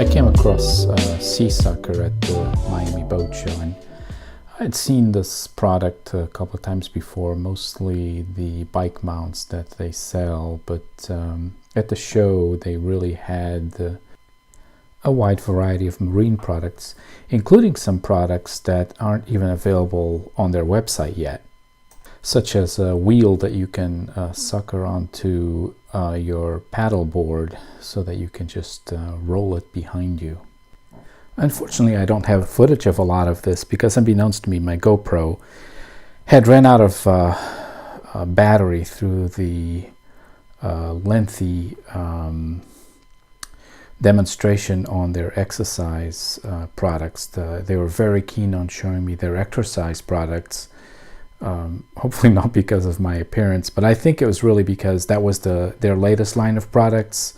I came across SeaSucker at the Miami Boat Show, and I had seen this product a couple of times before, mostly the bike mounts that they sell, but at the show they really had a wide variety of marine products, including some products that aren't even available on their website yet, such as a wheel that you can sucker onto your paddle board so that you can just roll it behind you. Unfortunately, I don't have footage of a lot of this because, unbeknownst to me, my GoPro had ran out of battery through the lengthy demonstration on their exercise products. They were very keen on showing me their exercise products. Hopefully not because of my appearance, but I think it was really because that was their latest line of products,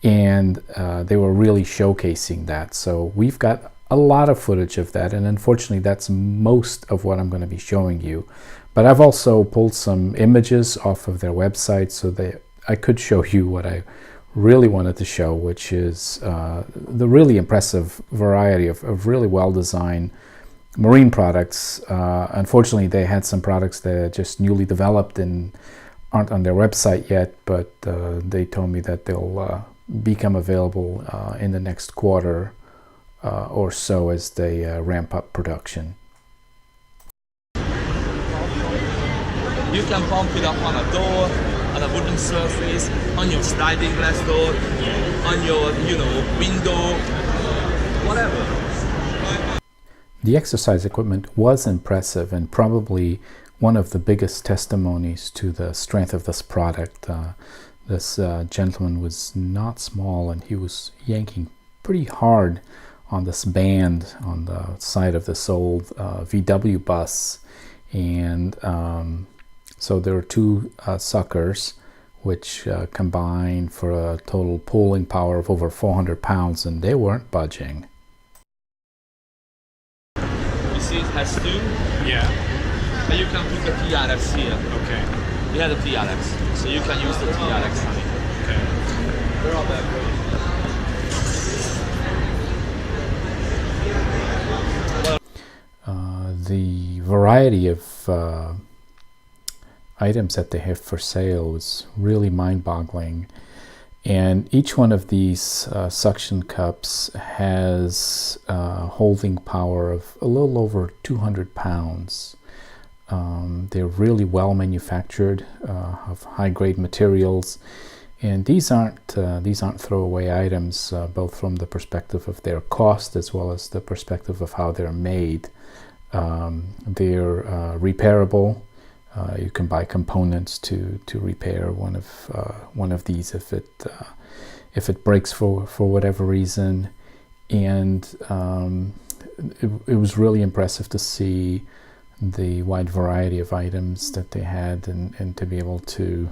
and they were really showcasing that. So we've got a lot of footage of that, and unfortunately that's most of what I'm going to be showing you. But I've also pulled some images off of their website so that I could show you what I really wanted to show, which is the really impressive variety of really well-designed marine products. Unfortunately, they had some products that are just newly developed and aren't on their website yet, but they told me that they'll become available in the next quarter or so as they ramp up production. You can pump it up on a door, on a wooden surface, on your sliding glass door, on your, window, whatever. The exercise equipment was impressive and probably one of the biggest testimonies to the strength of this product. This gentleman was not small, and he was yanking pretty hard on this band on the side of this old VW bus. And so there were two suckers which combined for a total pulling power of over 400 pounds, and they weren't budging. See, it has two. Yeah. And you can put the TRX here. Okay. We have the TRX, so you can use the TRX on it. Okay. They're all that great. The variety of items that they have for sale is really mind-boggling. And each one of these suction cups has a holding power of a little over 200 pounds. They're really well manufactured, of high-grade materials, and these aren't throwaway items, both from the perspective of their cost as well as the perspective of how they're made. They're repairable. You can buy components to repair one of these if it breaks for whatever reason. And it was really impressive to see the wide variety of items that they had, and to be able to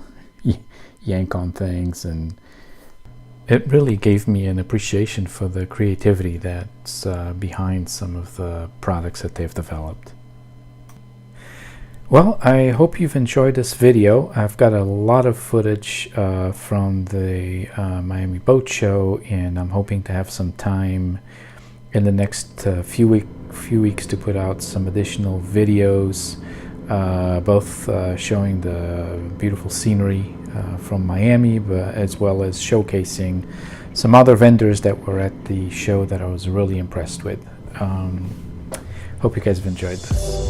yank on things, and it really gave me an appreciation for the creativity that's behind some of the products that they've developed. Well, I hope you've enjoyed this video. I've got a lot of footage from the Miami Boat Show, and I'm hoping to have some time in the next few weeks to put out some additional videos, both showing the beautiful scenery from Miami, but as well as showcasing some other vendors that were at the show that I was really impressed with. Hope you guys have enjoyed this.